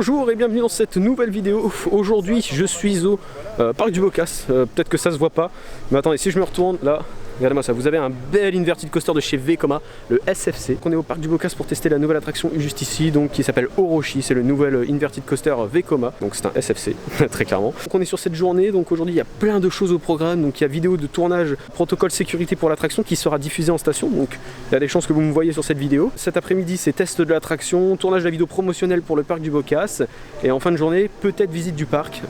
Bonjour et bienvenue dans cette nouvelle vidéo. Aujourd'hui je suis au parc du Bocas. Peut-être que ça se voit pas, mais attendez, si je me retourne là, regardez-moi ça, vous avez un bel inverted coaster de chez Vekoma, le SFC. On est au parc du Bocas pour tester la nouvelle attraction juste ici, donc qui s'appelle Orochi. C'est le nouvel inverted coaster Vekoma, donc c'est un SFC très clairement. Donc on est sur cette journée, donc aujourd'hui il y a plein de choses au programme. Donc il y a vidéo de tournage, protocole sécurité pour l'attraction qui sera diffusée en station, donc il y a des chances que vous me voyez sur cette vidéo. Cet après-midi c'est test de l'attraction, tournage de la vidéo promotionnelle pour le parc du Bocas, et en fin de journée peut-être visite du parc,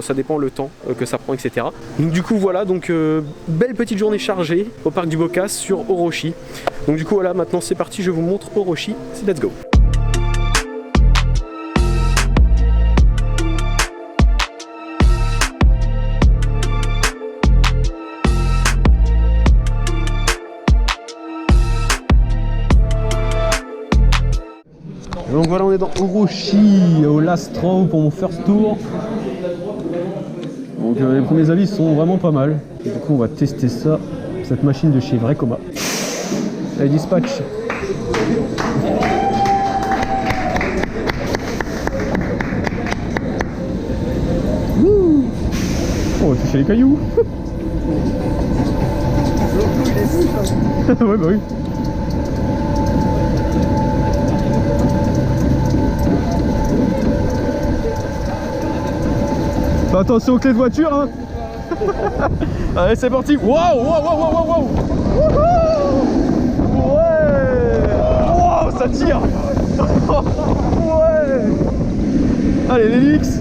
ça dépend le temps que ça prend, etc. Donc du coup voilà, donc belle petite journée chargée au parc du Bocas sur Orochi. Donc du coup voilà, maintenant c'est parti, je vous montre Orochi, c'est let's go. Donc voilà, on est dans Orochi, au last row pour mon first tour. Donc les premiers avis sont vraiment pas mal. Et du coup on va tester ça, cette machine de chez Vekoma. Allez, dispatch. Wouh, on va toucher les cailloux. Ouais bah oui. Attention aux clés de voiture, hein. Allez, c'est parti. Waouh, waouh, waouh, waouh, waouh. Ouais. Waouh, ça tire. Ouais. Allez, l'hélice.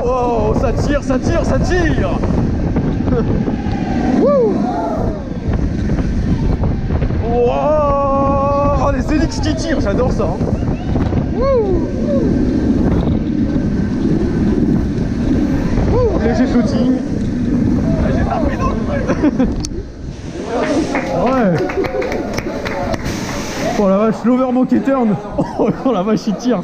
Waouh, ça tire, ça tire, ça tire. Waouh, les hélices qui tirent, j'adore ça, hein. Léger shooting. J'ai tapé dans le ouais. Oh la vache, l'overmonkey turn. Oh la vache, il tire.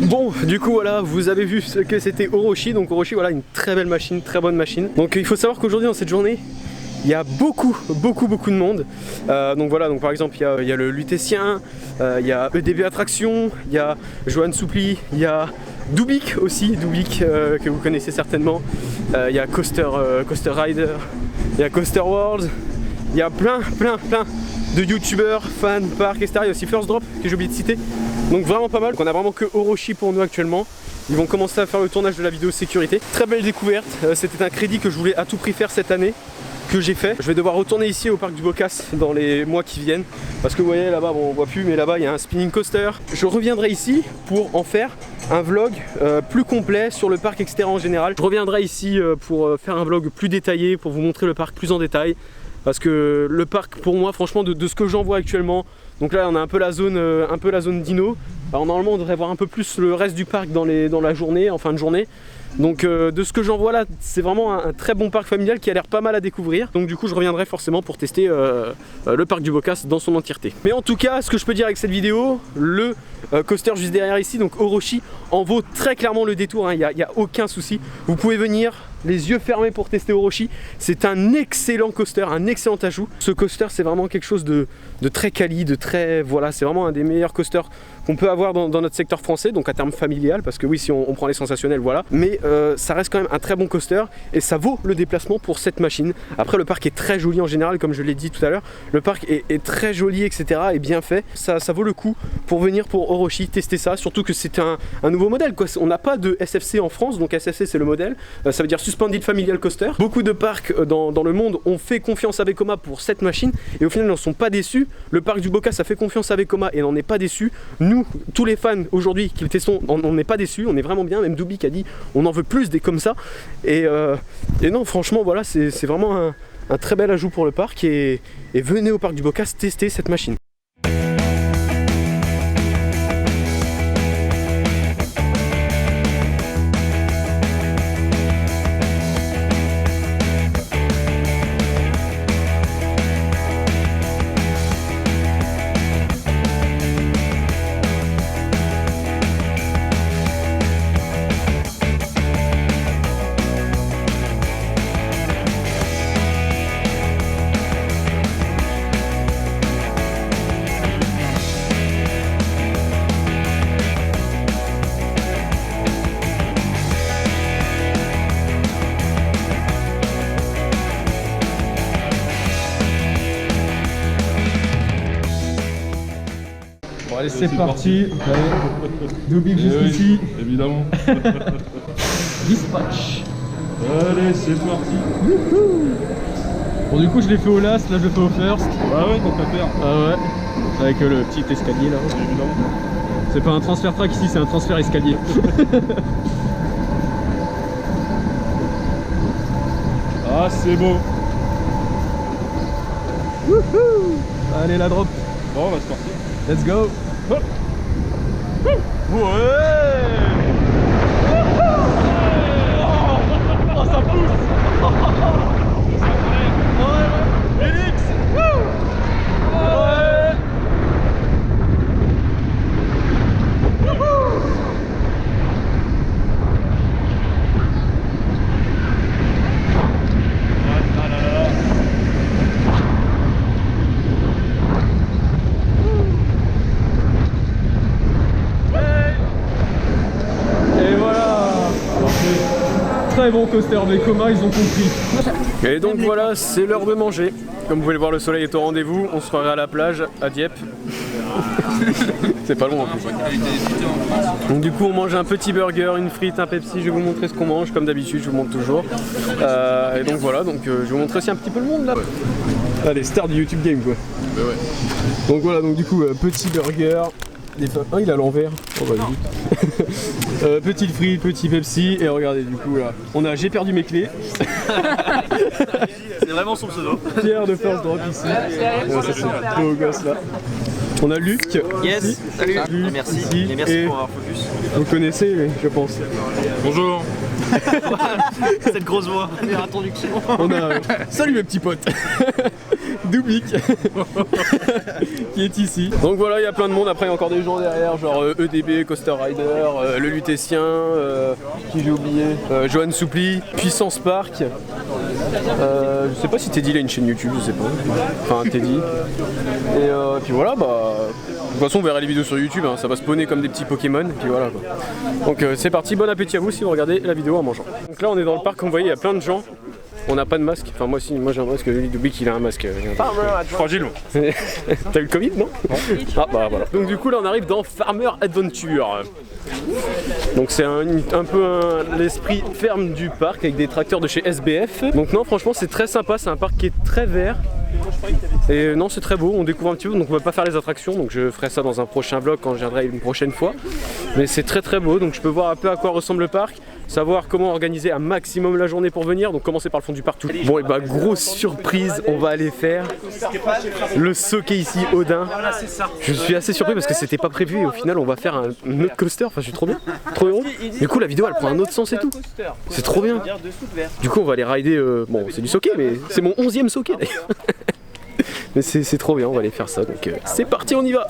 Bon, du coup voilà, vous avez vu ce que c'était Orochi. Donc Orochi, voilà, une très belle machine, très bonne machine. Donc il faut savoir qu'aujourd'hui dans cette journée, il y a beaucoup de monde. Donc voilà, donc par exemple il y a le Lutétien, il y a EDB Attraction, il y a Johan Soupli, il y a Dubik aussi, Dubik que vous connaissez certainement. Il y a Coaster Rider, il y a Coaster World, il y a plein de youtubeurs, fans, parcs, etc. Il y a aussi First Drop que j'ai oublié de citer. Donc vraiment pas mal. On a vraiment que Orochi pour nous actuellement. Ils vont commencer à faire le tournage de la vidéo sécurité. Très belle découverte. C'était un crédit que je voulais à tout prix faire cette année, que j'ai fait. Je vais devoir retourner ici au parc du Bocas dans les mois qui viennent, parce que vous voyez là-bas, bon on voit plus, mais là-bas il y a un spinning coaster. Je reviendrai ici pour en faire un vlog plus complet sur le parc, etc. en général. Je reviendrai ici pour faire un vlog plus détaillé, pour vous montrer le parc plus en détail, parce que le parc pour moi franchement de ce que j'en vois actuellement, donc là on a un peu la zone dino. Alors normalement on devrait voir un peu plus le reste du parc dans la journée, en fin de journée. Donc de ce que j'en vois là, c'est vraiment un très bon parc familial qui a l'air pas mal à découvrir. Donc du coup je reviendrai forcément pour tester le parc du Bocas dans son entièreté. Mais en tout cas, ce que je peux dire avec cette vidéo, le coaster juste derrière ici, donc Orochi, en vaut très clairement le détour, hein. Il n'y a aucun souci. Vous pouvez venir les yeux fermés pour tester Orochi. C'est un excellent coaster, un excellent ajout. Ce coaster c'est vraiment quelque chose de très quali, voilà, c'est vraiment un des meilleurs coasters qu'on peut avoir dans notre secteur français, donc à terme familial, parce que oui, si on prend les sensationnels, voilà, mais ça reste quand même un très bon coaster et ça vaut le déplacement pour cette machine. Après le parc est très joli en général, comme je l'ai dit tout à l'heure, le parc est très joli, etc. et bien fait, ça vaut le coup pour venir pour Orochi tester ça, surtout que c'est un nouveau modèle quoi. On n'a pas de SFC en France, donc SFC c'est le modèle, ça veut dire Suspended Familial Coaster. Beaucoup de parcs dans le monde ont fait confiance à Vekoma pour cette machine et au final n'en sont pas déçus. Le parc du Bocas a fait confiance à Vekoma et n'en est pas déçu. Nous, tous les fans aujourd'hui qui le testons, on n'est pas déçus, on est vraiment bien. Même Dubik a dit on en veut plus des comme ça. Et non, franchement, voilà, c'est vraiment un très bel ajout pour le parc. Et venez au parc du Bocas tester cette machine. allez, c'est parti. Allez, Doobie jusqu'ici. Évidemment. Dispatch. Allez, c'est parti. Bon, du coup, je l'ai fait au last, là je le fais au first. Ah ouais, donc à faire. Ah ouais. Avec le petit escalier là. Évidemment. C'est pas un transfert track ici, c'est un transfert escalier. Ah, c'est beau. Wouhou. Allez, la drop. Bon, on va se partir. Let's go. Hop. Ouais. Oh, ça pousse. Ouais. Félix. Ouais. Et voilà. Très bon coaster, mais Vekoma, ils ont compris. Et donc voilà, c'est l'heure de manger. Comme vous pouvez le voir, le soleil est au rendez-vous. On se ferait à la plage, à Dieppe. C'est pas loin en plus. Donc du coup, on mange un petit burger, une frite, un Pepsi. Je vais vous montrer ce qu'on mange, comme d'habitude, je vous montre toujours. Et donc voilà, je vais vous montrer aussi un petit peu le monde là. Allez, star du YouTube Game quoi. Mais ouais. Donc voilà, donc du coup, petit burger. Oh, il a l'envers. Oh bah vite. Petite frite, petit Pepsi. Et regardez, du coup là, on a j'ai perdu mes clés. C'est vraiment son pseudo. Pierre de First Drop ici. Ouais, ça c'est beau gosse là. On a Luc. Yes, ici. salut. Luc, Merci. ici. Et merci Et pour avoir focus. vous connaissez, je pense. Bonjour. Cette grosse voix. Première introduction. On a. Salut mes petits potes. Doubik qui est ici. Donc voilà, il y a plein de monde. Après, il y a encore des gens derrière, genre EDB, Coaster Rider, le Lutétien, qui j'ai oublié, Johan Soupli, Puissance Park. Je sais pas si Teddy il a une chaîne YouTube, je sais pas. Enfin, Teddy. Et puis voilà, bah. De toute façon, on verra les vidéos sur YouTube, hein. Ça va spawner comme des petits Pokémon, et puis voilà quoi. Donc c'est parti, bon appétit à vous si vous regardez la vidéo en mangeant. Donc là, on est dans le parc, comme vous voyez, il y a plein de gens. On n'a pas de masque, enfin moi si, moi j'ai un masque, Doubik il a un masque. Fragile. T'as eu le Covid non? Ah bah voilà. Donc du coup là on arrive dans Farmer Adventure. Donc c'est un peu l'esprit ferme du parc avec des tracteurs de chez SBF. Donc non franchement c'est très sympa, c'est un parc qui est très vert. Et non c'est très beau, on découvre un petit peu, donc on va pas faire les attractions, donc je ferai ça dans un prochain vlog quand je viendrai une prochaine fois. Mais c'est très très beau, donc je peux voir un peu à quoi ressemble le parc, savoir comment organiser un maximum la journée pour venir, donc commencer par le fond du parc tout. Bon et bah grosse surprise, on va aller faire le socket ici, Odin. Je suis assez surpris parce que c'était pas prévu et au final on va faire un autre coaster, enfin je suis trop bien, trop heureux. Du coup la vidéo elle prend un autre sens et tout, c'est trop bien. Du coup on va aller rider, bon c'est du socket mais c'est mon 11e socket d'ailleurs. Mais c'est trop bien, on va aller faire ça, donc c'est parti, on y va.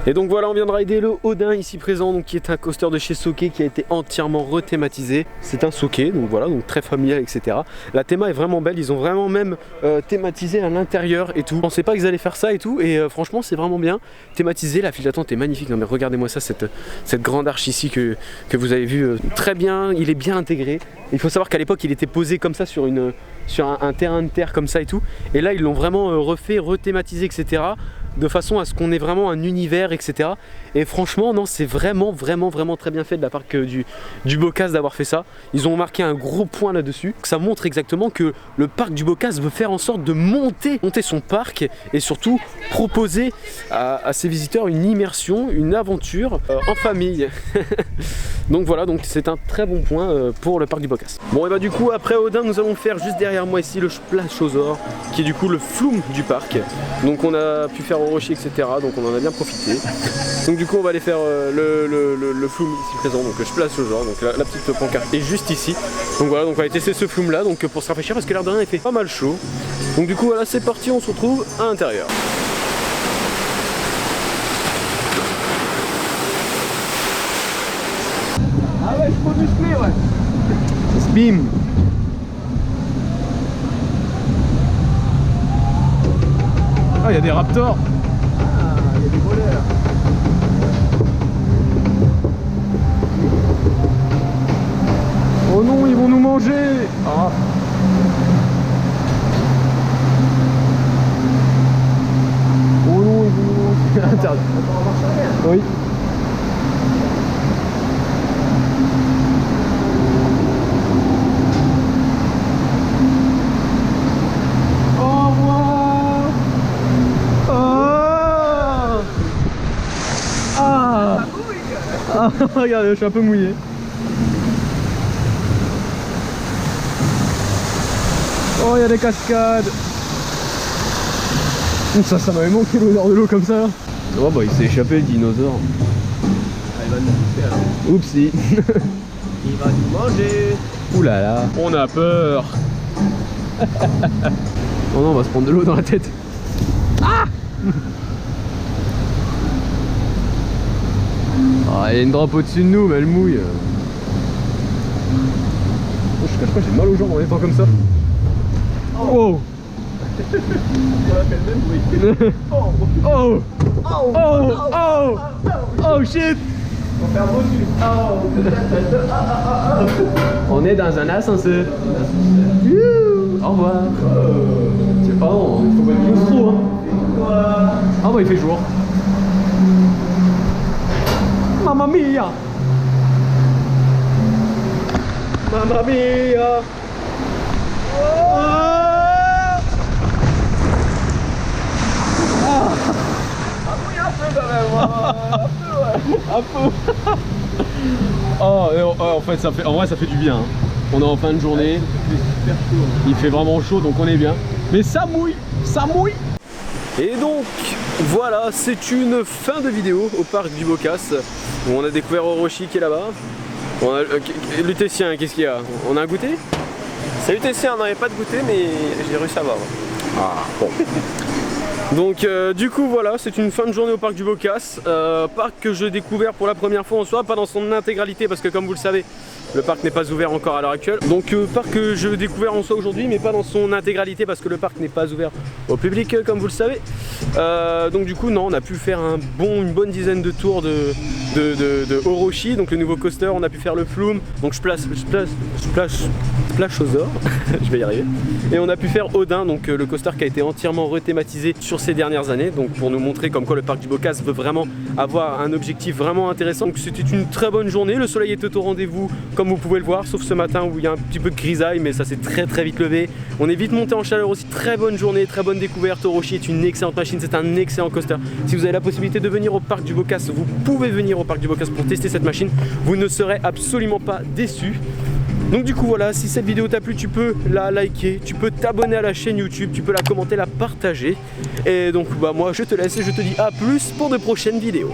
Et donc voilà, on vient de rider le Odin ici présent, donc qui est un coaster de chez Socket qui a été entièrement rethématisé. C'est un Socket, donc voilà, donc très familial, etc. La théma est vraiment belle, ils ont vraiment même thématisé à l'intérieur et tout. Je pensais pas qu'ils allaient faire ça et tout, et franchement c'est vraiment bien thématisé. La file d'attente est magnifique, non mais regardez-moi ça, cette grande arche ici que vous avez vu, très bien, il est bien intégré. Il faut savoir qu'à l'époque il était posé comme ça sur un terrain de terre comme ça et tout, et là ils l'ont vraiment refait, rethématisé, etc. de façon à ce qu'on ait vraiment un univers, etc. Et franchement, non, c'est vraiment très bien fait de la part du Bocas d'avoir fait ça. Ils ont marqué un gros point là-dessus. Ça montre exactement que le parc du Bocas veut faire en sorte de monter son parc et surtout proposer à ses visiteurs une immersion, une aventure en famille. Donc voilà, donc c'est un très bon point pour le parc du Bocas. Bon, et bah du coup, après Odin, nous allons faire juste derrière moi ici le Splashosaur, qui est du coup le flume du parc. Donc on a pu faire Orochi, etc. Donc on en a bien profité. Donc du coup, on va aller faire le flume ici présent, donc le Splashosaur. Donc la petite pancarte est juste ici. Donc voilà, donc on va aller tester ce flume là, donc pour se rafraîchir parce que l'air de rien il fait pas mal chaud. Donc du coup voilà, c'est parti, on se retrouve à l'intérieur. Ah ouais, je peux muscler, ouais. Bim. Ah, il y a des raptors. Ah, il y a des voleurs. Oh non, ils vont nous manger. Ah. Oh non, ils vont nous manger. Interdit. Oui. Regardez, je suis un peu mouillé. Oh, il y a des cascades. Ça m'avait manqué l'odeur de l'eau comme ça. Oh bah il s'est échappé le dinosaure. Ah, il va nous bouffer alors. Oupsie. Il va nous manger. Ouh là là. On a peur. Oh non, on va se prendre de l'eau dans la tête. Ah. Ah, il y a une drape au-dessus de nous, mais elle mouille. Oh, je cache pas, j'ai mal aux jambes en étant comme ça. Oh. On a fait le même bruit. Oh. Oh. Oh. Oh. Oh. Oh shit. On va faire beau dessus. On est dans un ascenseur. Au revoir. C'est pas bon, il faut pas être trop hein. Ah bah il fait jour. Mamma mia! Mamma mia! Un peu. Oh, en fait, en vrai, ça fait du bien. Hein. On est en fin de journée. Il fait vraiment chaud, donc on est bien. Mais ça mouille, ça mouille. Et donc, voilà, c'est une fin de vidéo au parc du Bocas. Où on a découvert Orochi qui est là-bas. Lutétien, qu'est-ce qu'il y a? On a un goûter? Salut Tessia, on n'avait pas de goûter, mais j'ai réussi à avoir. Ah, bon. Donc du coup voilà, c'est une fin de journée au parc du Bocas, parc que j'ai découvert pour la première fois en soi, pas dans son intégralité parce que comme vous le savez, le parc n'est pas ouvert encore à l'heure actuelle. Donc parc que j'ai découvert en soi aujourd'hui, mais pas dans son intégralité parce que le parc n'est pas ouvert au public comme vous le savez. Donc du coup non, on a pu faire une bonne dizaine de tours de Orochi, donc le nouveau coaster. On a pu faire le flume, donc Splashosaur, je vais y arriver. Et on a pu faire Odin, donc le coaster qui a été entièrement rethématisé sur ces dernières années, donc pour nous montrer comme quoi le parc du Bocas veut vraiment avoir un objectif vraiment intéressant. Donc c'était une très bonne journée, le soleil était au rendez-vous comme vous pouvez le voir, sauf ce matin où il y a un petit peu de grisaille, mais ça s'est très vite levé. On est vite monté en chaleur aussi, très bonne journée, très bonne découverte. Orochi est une excellente machine, c'est un excellent coaster. Si vous avez la possibilité de venir au parc du Bocas, vous pouvez venir au parc du Bocas pour tester cette machine, vous ne serez absolument pas déçus. Donc du coup voilà, si cette vidéo t'a plu, tu peux la liker, tu peux t'abonner à la chaîne YouTube, tu peux la commenter, la partager. Et donc bah moi je te laisse et je te dis à plus pour de prochaines vidéos.